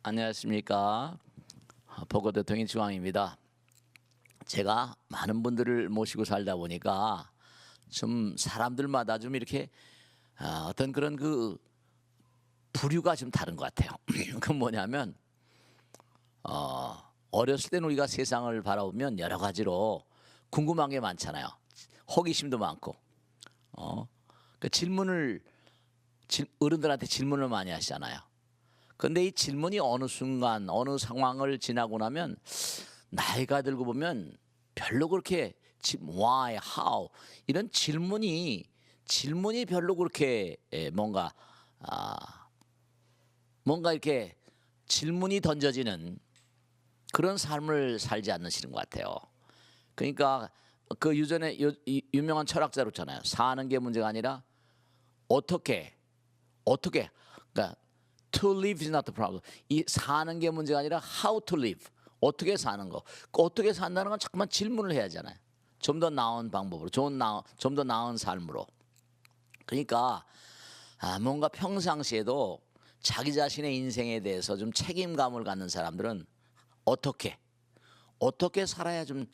안녕하십니까. 보고 대통령 중앙입니다. 제가 많은 분들을 모시고 살다 보니까 좀 사람들마다 좀 이렇게 어떤 그런 그 부류가 좀 다른 것 같아요. 그건 뭐냐면 어렸을 때는 우리가 세상을 바라보면 여러 가지로 궁금한 게 많잖아요. 호기심도 많고 그 어른들한테 질문을 많이 하시잖아요. 근데 이 질문이 어느 순간 어느 상황을 지나고 나면 나이가 들고 보면 별로 그렇게 why, how 이런 질문이 별로 그렇게 뭔가 이렇게 질문이 던져지는 그런 삶을 살지 않으시는 것 같아요. 그러니까 그 유전에 유명한 철학자로 있잖아요. 사는 게 문제가 아니라 어떻게 그러니까 to live is not the problem. 이 사는 게 문제가 아니라 how to live. 어떻게 사는 거. 그 어떻게 산다는 건 자꾸만 질문을 해야 하잖아요. 좀 더 나은 방법으로, 좀 더 나은 삶으로. 그러니까 뭔가 평상시에도 자기 자신의 인생에 대해서 좀 책임감을 갖는 사람들은 어떻게 살아야 좀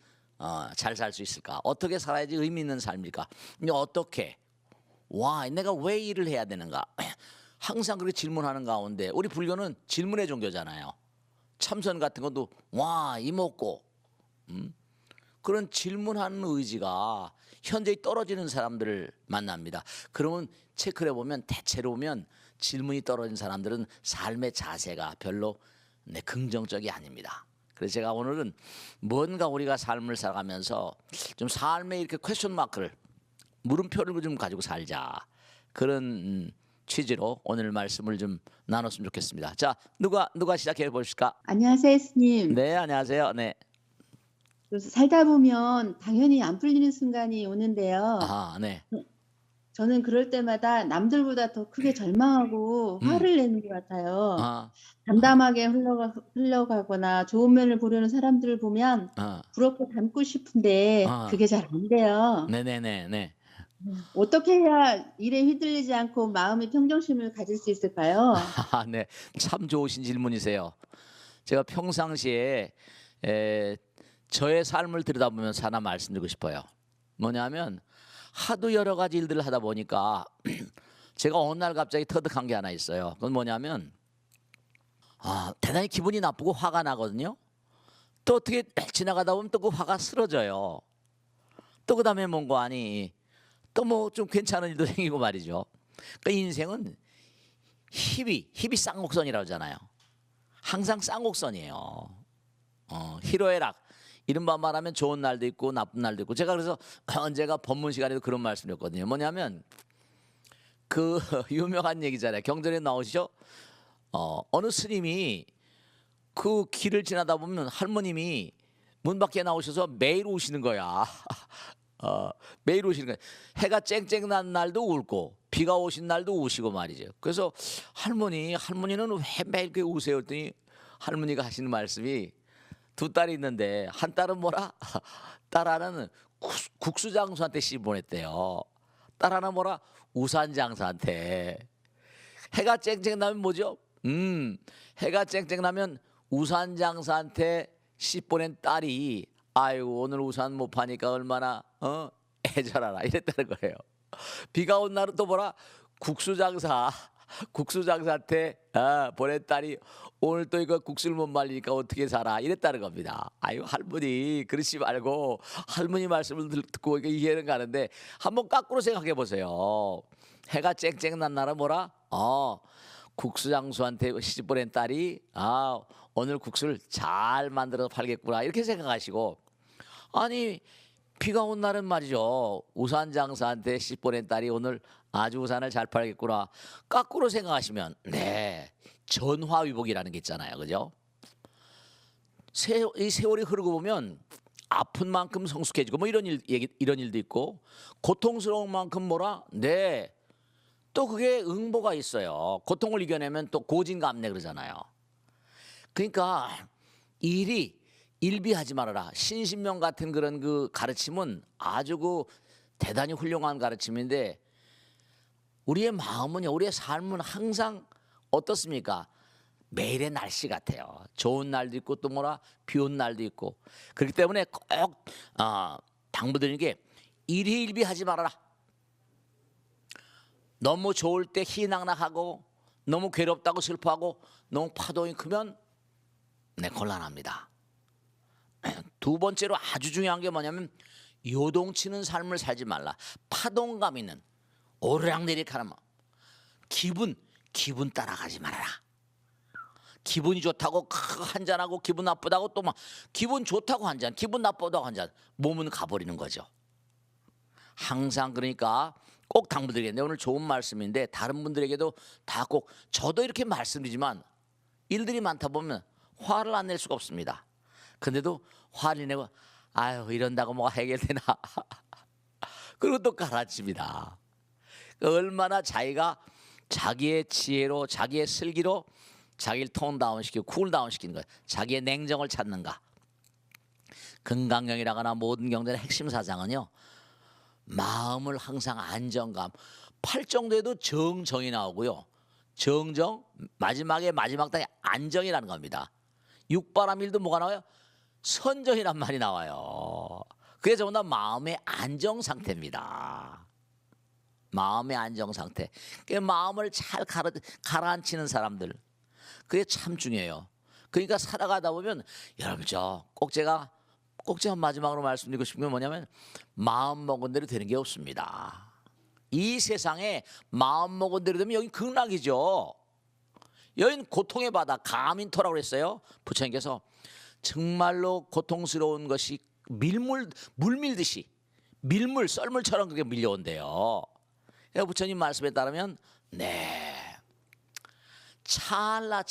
잘 살 수 있을까? 어떻게 살아야지 의미 있는 삶일까? 어떻게? 와, 내가 왜 일을 해야 되는가? 항상 그렇게 질문하는 가운데 우리 불교는 질문의 종교잖아요. 참선 같은 것도 와, 이먹고 그런 질문하는 의지가 현저히 떨어지는 사람들을 만납니다. 그러면 체크를 해보면 대체로 보면 질문이 떨어진 사람들은 삶의 자세가 별로 긍정적이 아닙니다. 그래서 제가 오늘은 뭔가 우리가 삶을 살아가면서 좀 삶에 이렇게 퀘스천 마크를 물음표를 좀 가지고 살자 그런 취지로 오늘 말씀을 좀 나눴으면 좋겠습니다. 자, 누가 시작해 보실까? 안녕하세요, 스님. 네, 안녕하세요. 네. 그래서 살다 보면 당연히 안 풀리는 순간이 오는데요. 네. 저는 그럴 때마다 남들보다 더 크게 절망하고 음. 화를 내는 것 같아요. 아, 담담하게 흘러가거나 좋은 면을 보려는 사람들을 보면 부럽고 닮고 싶은데 그게 잘 안 돼요. 네네네. 어떻게 해야 일에 휘둘리지 않고 마음의 평정심을 가질 수 있을까요? 네. 참 좋으신 질문이세요. 제가 평상시에 저의 삶을 들여다보면서 하나 말씀드리고 싶어요. 뭐냐면 하도 여러 가지 일들을 하다 보니까 제가 어느 날 갑자기 터득한 게 하나 있어요. 그건 뭐냐면 대단히 기분이 나쁘고 화가 나거든요. 또 어떻게 지나가다 보면 또 그 화가 쓰러져요. 또 그다음에 뭔가 아니 또 뭐 좀 괜찮은 일도 생기고 말이죠. 그 인생은 희비 쌍곡선이라고 하잖아요. 항상 쌍곡선이에요. 희로애락. 이른바 말하면 좋은 날도 있고 나쁜 날도 있고. 제가 그래서 언제가 법문 시간에도 그런 말씀드렸거든요. 뭐냐면 그 유명한 얘기잖아요. 경전에 나오시죠. 어느 스님이 그 길을 지나다 보면 할머님이 문 밖에 나오셔서 매일 우시는 거야. 매일 우시는 거야. 해가 쨍쨍 난 날도 울고 비가 오신 날도 우시고 말이죠. 그래서 할머니는 왜 매일 그렇게 우세요? 했더니 할머니가 하시는 말씀이 두 딸이 있는데 한 딸은 뭐라? 딸 하나는 국수장수한테 씨 보냈대요. 딸 하나 뭐라? 우산장사한테. 해가 쨍쨍 나면 뭐죠? 해가 쨍쨍 나면 우산장사한테 씨 보낸 딸이 아이고 오늘 우산 못 파니까 얼마나 애절하라 이랬다는 거예요. 비가 온 날은 또 뭐라? 국수장사한테 보낸 딸이 오늘 또 이거 국수를 못 말리니까 어떻게 살아 이랬다는 겁니다. 아유 할머니 그러지 말고 할머니 말씀을 듣고 이해는 가는데 한번 거꾸로 생각해 보세요. 해가 쨍쨍 난 날은 뭐라? 국수장수한테 시집 보낸 딸이 오늘 국수를 잘 만들어서 팔겠구나 이렇게 생각하시고 아니 비가 온 날은 말이죠. 우산 장사한테 시 보낸 딸이 오늘 아주 우산을 잘 팔겠구나. 거꾸로 생각하시면 전화위복이라는 게 있잖아요. 그죠? 이 세월이 흐르고 보면 아픈 만큼 성숙해지고 뭐 이런 일도 있고 고통스러운 만큼 뭐라? 또 그게 응보가 있어요. 고통을 이겨내면 또 고진감래 그러잖아요. 그러니까 일비하지 말아라. 신신명 같은 그런 그 가르침은 아주 그 대단히 훌륭한 가르침인데 우리의 마음은요, 우리의 삶은 항상 어떻습니까? 매일의 날씨 같아요. 좋은 날도 있고 또 뭐라 비 온 날도 있고. 그렇기 때문에 꼭 당부드리는 게 일희일비하지 말아라. 너무 좋을 때 희낙낙하고 너무 괴롭다고 슬퍼하고 너무 파동이 크면 곤란합니다. 두 번째로 아주 중요한 게 뭐냐면 요동치는 삶을 살지 말라. 파동감 있는 오르락내리락 마음. 기분 따라가지 말아라. 기분이 좋다고 한잔하고 기분 나쁘다고 또 막 기분 좋다고 한잔, 기분 나쁘다고 한잔, 몸은 가버리는 거죠. 항상 그러니까 꼭 당부드리겠는데, 오늘 좋은 말씀인데 다른 분들에게도 다 꼭, 저도 이렇게 말씀드리지만 일들이 많다 보면 화를 안 낼 수가 없습니다. 근데도 화를 내고 아유 이런다고 뭐가 해결되나 그리고 또 가라앉힙니다. 얼마나 자기가 자기의 지혜로, 자기의 슬기로 자기를 톤다운시키고 쿨다운시키는 거예요. 자기의 냉정을 찾는가. 금강경이라거나 모든 경전의 핵심 사상은요, 마음을 항상 안정감, 8정도에도 정정이 나오고요, 정정 마지막 단계 안정이라는 겁니다. 육바람일도 뭐가 나와요? 선정이란 말이 나와요. 그게 전부 다 마음의 안정 상태입니다. 마음의 안정 상태. 그 마음을 잘 가라앉히는 사람들, 그게 참 중요해요. 그러니까 살아가다 보면 여러분, 제가 마지막으로 말씀드리고 싶은 게 뭐냐면, 마음 먹은 대로 되는 게 없습니다. 이 세상에 마음 먹은 대로 되면 여긴 극락이죠. 여긴 고통의 바다, 가민토라고 그랬어요. 부처님께서 정말로 고통스러운 것이 물 밀듯이, 썰물처럼 그게 밀려온대요. 그러니까 부처님 말씀에 따르면 찰나를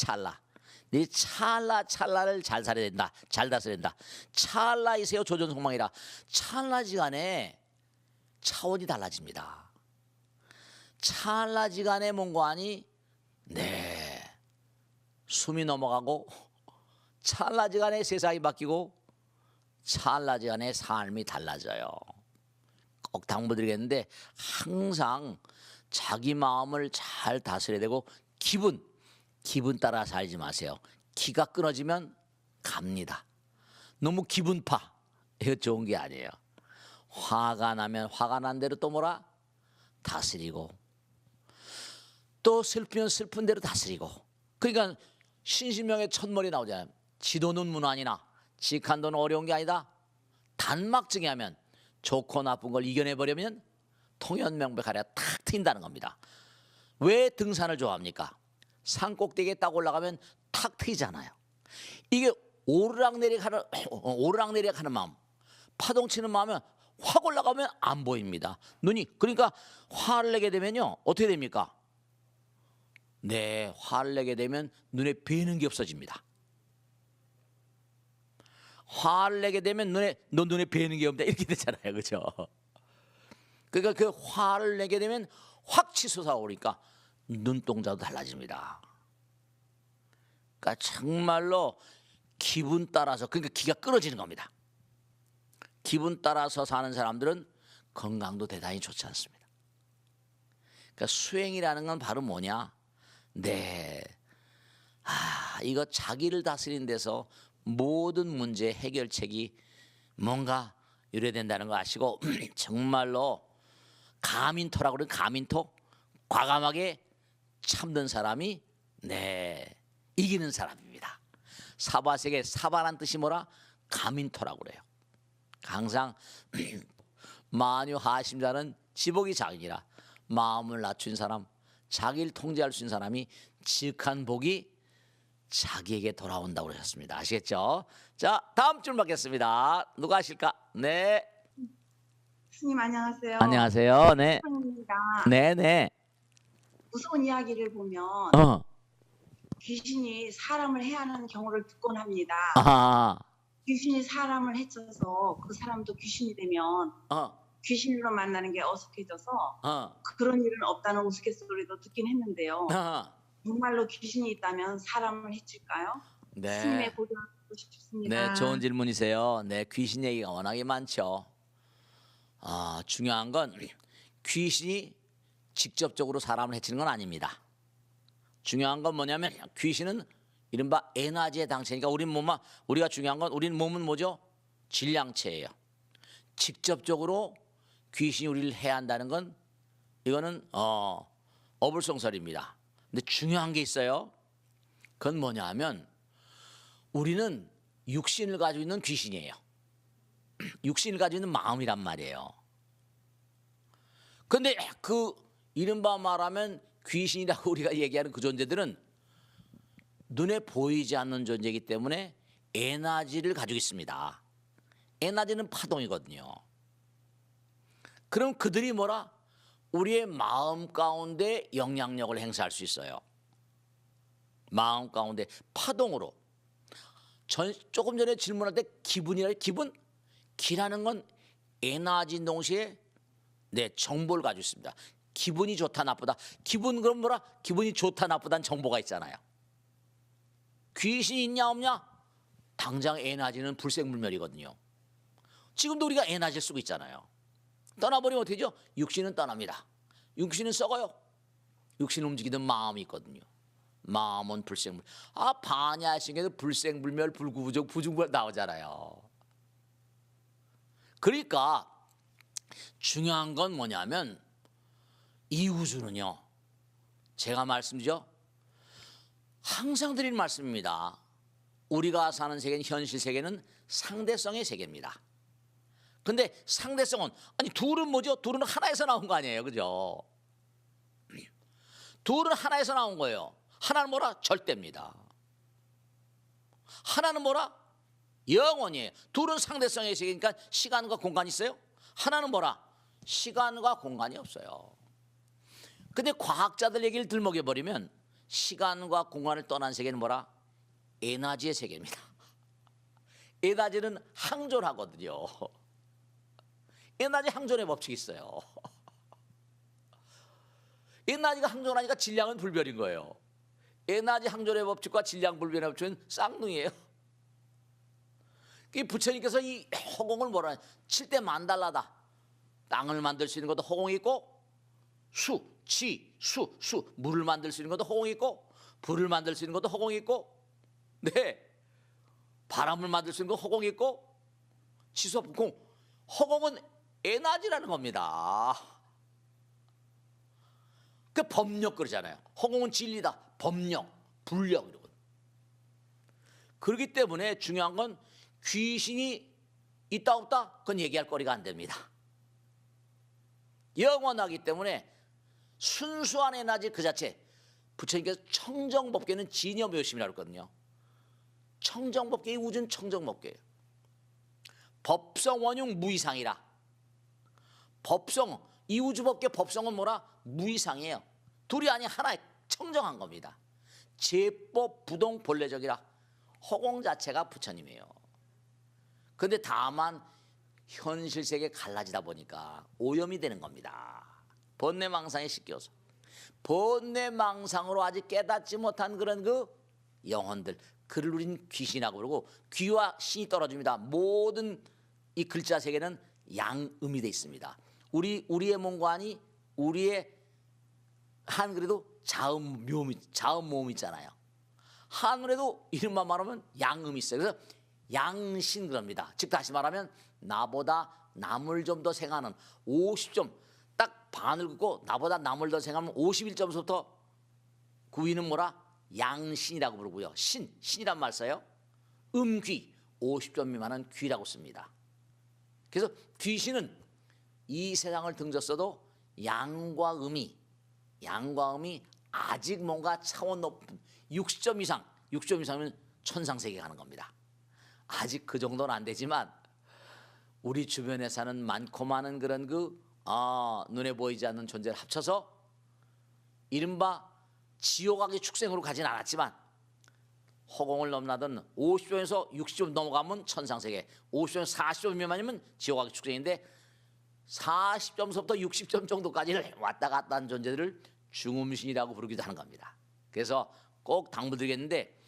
잘 살아야 된다. 잘 다스려야 된다. 찰나이세요 조전속망이라. 찰나지간에 차원이 달라집니다. 찰나지간에 뭔가하니 숨이 넘어가고, 찰나지간에 세상이 바뀌고, 찰나지간에 삶이 달라져요. 꼭 당부드리겠는데, 항상 자기 마음을 잘 다스려야 되고, 기분 따라 살지 마세요. 기가 끊어지면 갑니다. 너무 기분파, 이거 좋은 게 아니에요. 화가 나면 화가 난 대로 또 뭐라 다스리고, 또 슬프면 슬픈 대로 다스리고. 그러니까 신신명의 첫머리 나오잖아요. 지도는 무난이나 직한도는 어려운 게 아니다. 단막증이 하면 좋고 나쁜 걸 이겨내버리면 통연명백하랴 탁 트인다는 겁니다. 왜 등산을 좋아합니까? 산 꼭대기에 딱 올라가면 탁 트이잖아요. 이게 오르락내리락 하는 마음, 파동치는 마음은 확 올라가면 안 보입니다. 그러니까 화를 내게 되면요, 어떻게 됩니까? 화를 내게 되면 눈에 뵈는 게 없어집니다. 화를 내게 되면 눈에 뵈는 게 없다, 이렇게 되잖아요. 그렇죠? 그러니까 그 화를 내게 되면 확 치솟아 오니까 눈동자도 달라집니다. 그러니까 정말로 기분 따라서, 그러니까 기가 끊어지는 겁니다. 기분 따라서 사는 사람들은 건강도 대단히 좋지 않습니다. 그러니까 수행이라는 건 바로 뭐냐? 이거 자기를 다스리는 데서 모든 문제 해결책이 뭔가 유래된다는 거 아시고, 정말로 가민토라고 그러는, 가민토, 과감하게 참는 사람이 이기는 사람입니다. 사바세계, 사바란 뜻이 뭐라? 가민토라고 그래요. 항상 만유하심자는 지복이 자기라. 마음을 낮춘 사람, 자기를 통제할 수 있는 사람이 지극한 복이 자기에게 돌아온다고 그러셨습니다. 아시겠죠? 자, 다음 줄 받겠습니다. 누가 하실까? 스님 안녕하세요. 안녕하세요. 입니다. 무서운 이야기를 보면 귀신이 사람을 해하는 경우를 듣곤 합니다. 귀신이 사람을 해쳐서 그 사람도 귀신이 되면 귀신으로 만나는 게 어색해져서 그런 일은 없다는 우스갯소리도 듣긴 했는데요. 정말로 귀신이 있다면 사람을 해칠까요? 스님의 고견을 듣고 싶습니다. 좋은 질문이세요. 귀신 얘기가 워낙에 많죠. 중요한 건 귀신이 직접적으로 사람을 해치는 건 아닙니다. 중요한 건 뭐냐면, 귀신은 이른바 에너지의 당체니까 우리가 중요한 건 우리는 몸은 뭐죠? 질량체예요. 직접적으로 귀신이 우리를 해한다는 건 이거는 어불성설입니다. 근데 중요한 게 있어요. 그건 뭐냐 하면 우리는 육신을 가지고 있는 귀신이에요. 육신을 가지고 있는 마음이란 말이에요. 근데 그 이른바 말하면 귀신이라고 우리가 얘기하는 그 존재들은 눈에 보이지 않는 존재이기 때문에 에너지를 가지고 있습니다. 에너지는 파동이거든요. 그럼 그들이 뭐라? 우리의 마음 가운데 영향력을 행사할 수 있어요. 마음 가운데 파동으로. 조금 전에 질문할 때 기분이라 기분? 기라는 건 에너지 동시에 정보를 가지고 있습니다. 기분이 좋다 나쁘다. 기분 그럼 뭐라? 기분이 좋다 나쁘다는 정보가 있잖아요. 귀신이 있냐 없냐? 당장 에너지는 불생불멸이거든요. 지금도 우리가 에너지를 쓰고 있잖아요. 떠나버리면 어떻게 되죠? 육신은 떠납니다. 육신은 썩어요. 육신 움직이던 마음이 있거든요. 마음은 불생불. 반야신경에도 불생불멸, 불구부족, 부중불 나오잖아요. 그러니까 중요한 건 뭐냐면 이 우주는요. 제가 말씀드리죠. 항상 드리는 말씀입니다. 우리가 사는 세계는 현실 세계는 상대성의 세계입니다. 근데 상대성은 둘은 뭐죠? 둘은 하나에서 나온 거 아니에요. 그죠? 둘은 하나에서 나온 거예요. 하나는 뭐라? 절대입니다. 하나는 뭐라? 영원이에요. 둘은 상대성의 세계니까 시간과 공간이 있어요. 하나는 뭐라? 시간과 공간이 없어요. 근데 과학자들 얘기를 들먹여버리면 시간과 공간을 떠난 세계는 뭐라? 에너지의 세계입니다. 에너지는 항존하거든요. 에너지 항존의 법칙이 있어요. 에너지가 항존하니까 질량은 불변인 거예요. 에너지 항존의 법칙과 질량 불변의 법칙은 쌍둥이에요. 부처님께서 이 허공을 뭐라 칠 때 만달라다. 땅을 만들 수 있는 것도 허공이 있고 수, 물을 만들 수 있는 것도 허공이 있고 불을 만들 수 있는 것도 허공이 있고 바람을 만들 수 있는 것도 허공이 있고 지수, 공. 허공은 에너지라는 겁니다. 그 법력 그러잖아요. 허공은 진리다. 법력, 불력 이러거든요. 그렇기 때문에 중요한 건 귀신이 있다 없다 그건 얘기할 거리가 안 됩니다. 영원하기 때문에 순수한 에너지 그 자체. 부처님께서 청정법계는 진여묘심이라고 했거든요. 청정법계, 이 우주는 청정법계예요. 법성원용 무이상이라. 법성, 이 우주법계 법성은 뭐라? 무이상이에요. 둘이 아니 하나의 청정한 겁니다. 제법 부동 본래적이라. 허공 자체가 부처님이에요. 그런데 다만 현실 세계에 갈라지다 보니까 오염이 되는 겁니다. 번뇌망상에 씻겨서. 번뇌망상으로 아직 깨닫지 못한 그런 그 영혼들, 그를 우린 귀신이라고 그러고 귀와 신이 떨어집니다. 모든 이 글자 세계는 양음이 돼 있습니다. 우리의 몸관이 우리의 한글에도 자음 모음 있잖아요. 한글에도 이름만 말하면 양음이 있어요. 그래서 양신 그럽니다. 즉 다시 말하면 나보다 남을 좀 더 생하는 50점 딱 반을 긋고 나보다 남을 더 생하면 51점부터 그 위는 뭐라? 양신이라고 부르고요. 신이란 말 써요. 음귀 50점 미만은 귀라고 씁니다. 그래서 귀신은 이 세상을 등졌어도 양과 음이 아직 뭔가 차원 높은 60점 이상이면 천상세계 가는 겁니다. 아직 그 정도는 안 되지만 우리 주변에 사는 많고 많은 그런 눈에 보이지 않는 존재를 합쳐서 이른바 지옥악의 축생으로 가진 않았지만 허공을 넘나든 50점에서 60점 넘어가면 천상세계, 50점에서 40점 미만이면 지옥악의 축생인데 40점부터 60점 정도까지를 왔다 갔다 한 존재들을 중음신이라고 부르기도 하는 겁니다. 그래서 꼭 당부드리겠는데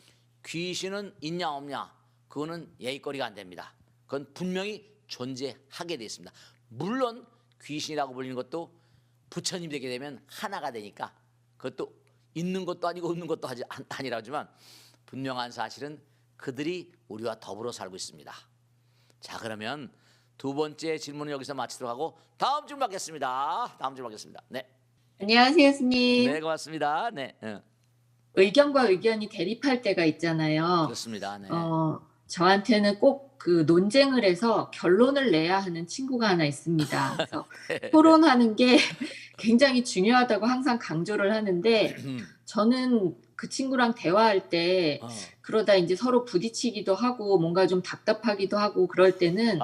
귀신은 있냐 없냐 그거는 예의거리가 안 됩니다. 그건 분명히 존재하게 되어 있습니다. 물론 귀신이라고 불리는 것도 부처님 되게 되면 하나가 되니까 그것도 있는 것도 아니고 없는 것도 아니라지만 분명한 사실은 그들이 우리와 더불어 살고 있습니다. 자, 그러면 두 번째 질문은 여기서 마치도록 하고 다음 질문 받겠습니다. 다음 질문 받겠습니다. 네. 안녕하세요, 스님. 네, 고맙습니다. 네. 의견과 의견이 대립할 때가 있잖아요. 그렇습니다. 네. 저한테는 꼭 그 논쟁을 해서 결론을 내야 하는 친구가 하나 있습니다. 그래서 토론하는 게 굉장히 중요하다고 항상 강조를 하는데 저는 그 친구랑 대화할 때 그러다 이제 서로 부딪히기도 하고 뭔가 좀 답답하기도 하고 그럴 때는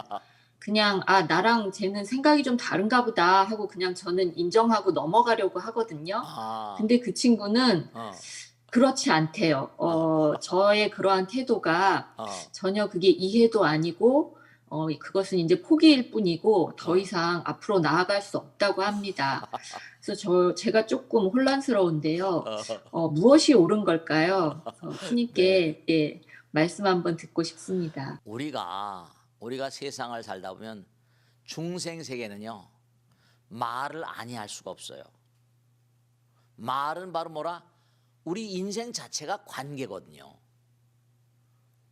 그냥 나랑 쟤는 생각이 좀 다른가 보다 하고 그냥 저는 인정하고 넘어가려고 하거든요. 근데 그 친구는 그렇지 않대요. 저의 그러한 태도가 전혀 그게 이해도 아니고 그것은 이제 포기일 뿐이고 더 이상 앞으로 나아갈 수 없다고 합니다. 그래서 제가 조금 혼란스러운데요. 무엇이 옳은 걸까요? 스님께 예, 말씀 한번 듣고 싶습니다. 우리가 세상을 살다 보면 중생 세계는요, 말을 아니할 수가 없어요. 말은 바로 뭐라? 우리 인생 자체가 관계거든요.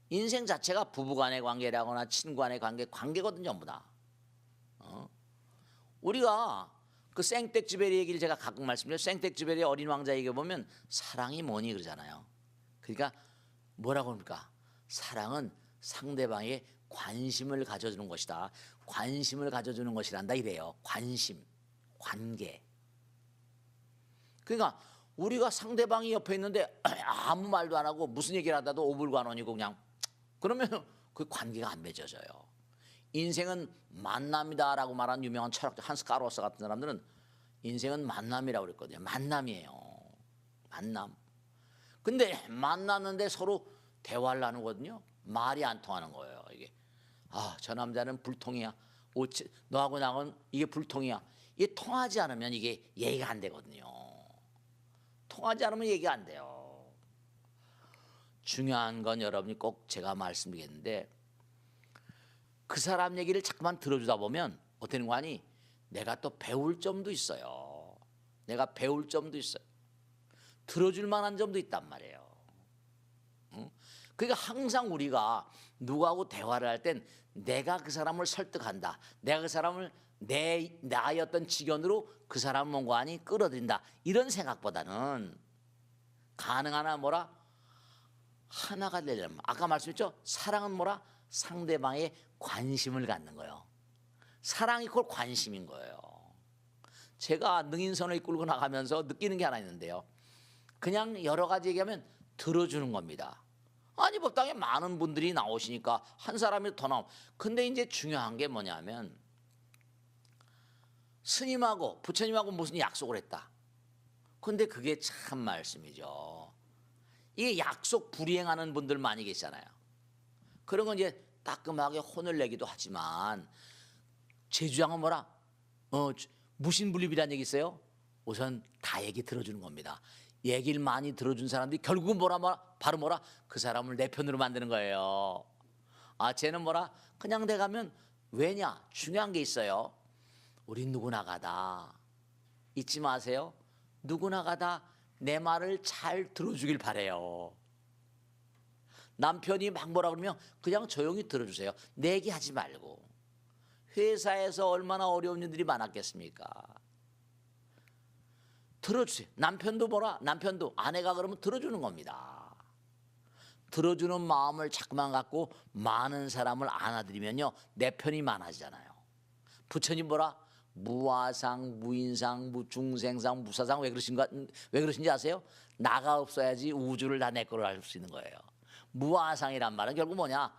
인생 자체가 부부간의 관계라거나 친구간의 관계거든요, 전부 다. 우리가 그 생텍쥐베리 얘기를 제가 가끔 말씀드려요. 생텍쥐베리 어린 왕자 얘기 보면 사랑이 뭐니 그러잖아요. 그러니까 뭐라고 합니까? 사랑은 상대방의 관심을 가져주는 것이다. 관심을 가져주는 것이란다 이래요. 관심, 관계. 그러니까 우리가 상대방이 옆에 있는데 아무 말도 안 하고 무슨 얘기를 하다도 오불관원이고 그냥 그러면 그 관계가 안 맺어져요. 인생은 만남이다라고 말한 유명한 철학자 한스 카로스 같은 사람들은 인생은 만남이라고 그랬거든요. 만남이에요. 만남. 근데 만났는데 서로 대화를 나누거든요. 말이 안 통하는 거예요. 이게 저 남자는 불통이야. 너하고 나하고는 이게 불통이야. 이게 통하지 않으면 이게 얘기가 안 되거든요. 통하지 않으면 얘기가 안 돼요. 중요한 건 여러분이 꼭 제가 말씀드리겠는데 그 사람 얘기를 자꾸만 들어주다 보면 어떻게 되는 거 아니? 내가 또 배울 점도 있어요. 내가 배울 점도 있어요. 들어줄 만한 점도 있단 말이에요. 그러니까 항상 우리가 누구하고 대화를 할 땐 내가 그 사람을 설득한다. 내가 그 사람을 나의 어떤 지견으로 그 사람을 뭔가 아니 끌어들인다. 이런 생각보다는 가능한 한 뭐라? 하나가 되려면 아까 말씀했죠? 사랑은 뭐라? 상대방의 관심을 갖는 거예요. 사랑이 그걸 관심인 거예요. 제가 능인선을 이끌고 나가면서 느끼는 게 하나 있는데요. 그냥 여러 가지 얘기하면 들어주는 겁니다. 아니 법당에 많은 분들이 나오시니까 한 사람이 더 나오면 근데 이제 중요한 게 뭐냐면 스님하고 부처님하고 무슨 약속을 했다. 근데 그게 참 말씀이죠. 이게 약속 불이행하는 분들 많이 계시잖아요. 그런 건 이제 따끔하게 혼을 내기도 하지만 제 주장은 뭐라? 무신불립이라는 얘기 있어요. 우선 다 얘기 들어주는 겁니다. 얘기를 많이 들어준 사람들이 결국은 바로 뭐라? 그 사람을 내 편으로 만드는 거예요. 쟤는 뭐라? 그냥 돼가면 왜냐? 중요한 게 있어요. 우리 누구나 가다 잊지 마세요. 누구나 가다 내 말을 잘 들어주길 바래요. 남편이 막 뭐라 그러면 그냥 조용히 들어주세요. 내 얘기하지 말고. 회사에서 얼마나 어려운 일들이 많았겠습니까? 들어주세요. 남편도 아내가 그러면 들어주는 겁니다. 들어주는 마음을 자꾸만 갖고 많은 사람을 안아드리면요 내 편이 많아지잖아요. 부처님 무아상, 무인상, 무중생상, 무사상 왜 그러신지 아세요? 나가 없어야지 우주를 다 내 거로 알 수 있는 거예요. 무아상이란 말은 결국 뭐냐?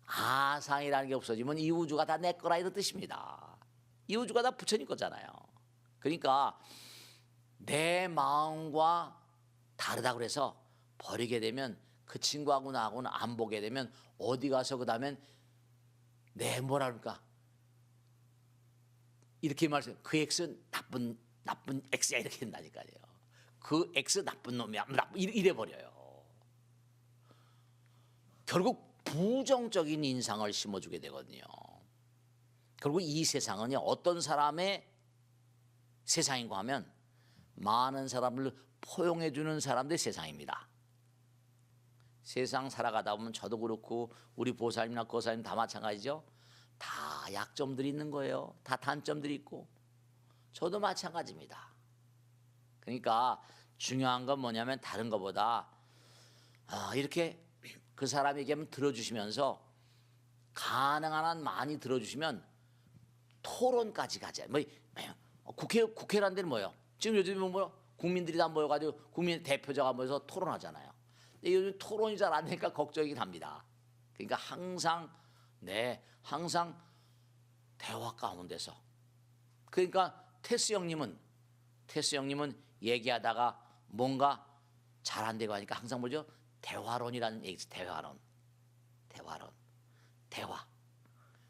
아상이라는 게 없어지면 이 우주가 다 내 거라 이런 뜻입니다. 이 우주가 다 부처님 거잖아요. 그러니까 내 마음과 다르다고 그래서 버리게 되면 그 친구하고 나하고는 안 보게 되면 어디 가서 그 다음엔 뭐라 그럴까? 이렇게 말해서 그 X는 나쁜 X야 이렇게 된다니까요. 그 X 나쁜 놈이야 이래 버려요. 결국 부정적인 인상을 심어주게 되거든요. 결국 이 세상은요 어떤 사람의 세상인가 하면 많은 사람을 포용해주는 사람들의 세상입니다. 세상 살아가다 보면 저도 그렇고 우리 보살님이나 고사님 다 마찬가지죠. 다 약점들이 있는 거예요. 다 단점들이 있고 저도 마찬가지입니다. 그러니까 중요한 건 뭐냐면 다른 것보다 이렇게 그 사람이 얘기하면 들어주시면서 가능한 한 많이 들어주시면 토론까지 가자. 국회란 데는 뭐예요? 지금 요즘에 뭐 국민들이 다 모여가지고 국민 대표자가 모여서 토론하잖아요. 근데 요즘 토론이 잘 안 되니까 걱정이 답니다. 그러니까 항상 대화 가운데서. 그러니까 태수 형님은 얘기하다가 뭔가 잘 안 되고 하니까 항상 뭐죠? 대화론이라는 얘기죠. 대화.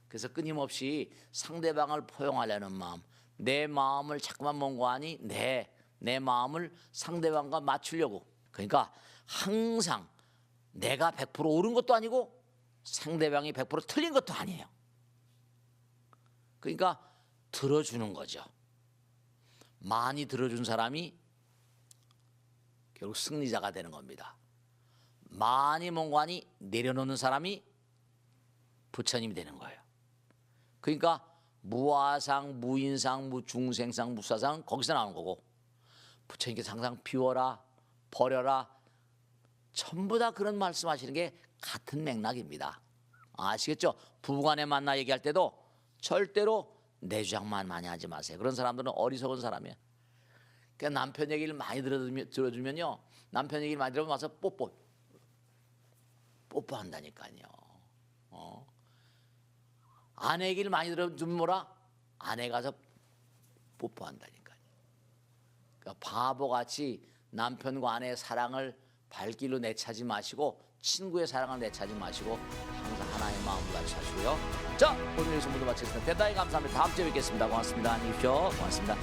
그래서 끊임없이 상대방을 포용하려는 마음, 내 마음을 자꾸만 mon고하니 내 마음을 상대방과 맞추려고. 그러니까 항상 내가 100% 옳은 것도 아니고 상대방이 100% 틀린 것도 아니에요. 그러니까 들어주는 거죠. 많이 들어준 사람이 결국 승리자가 되는 겁니다. 많이 mon고하니 내려놓는 사람이 부처님이 되는 거예요. 그러니까 무아상, 무인상, 무중생상, 무사상 거기서 나오는 거고, 부처님께서 항상 비워라, 버려라, 전부 다 그런 말씀하시는 게 같은 맥락입니다. 아시겠죠? 부부간에 만나 얘기할 때도 절대로 내 주장만 많이 하지 마세요. 그런 사람들은 어리석은 사람이에요. 그러니까 남편 얘기를 많이 들어주면요, 남편 얘기를 많이 들으면 와서 뽀뽀한다니까요. 아내 얘기를 많이 들어주면 뭐라? 아내 가서 뽀뽀한다니까요. 그러니까 바보같이 남편과 아내의 사랑을 발길로 내차지 마시고, 친구의 사랑을 내차지 마시고, 항상 하나의 마음으로 같이 하시고요. 자, 오늘 여기서 모두 마치겠습니다. 대단히 감사합니다. 다음 주에 뵙겠습니다. 고맙습니다. 안녕히 계십시오. 고맙습니다.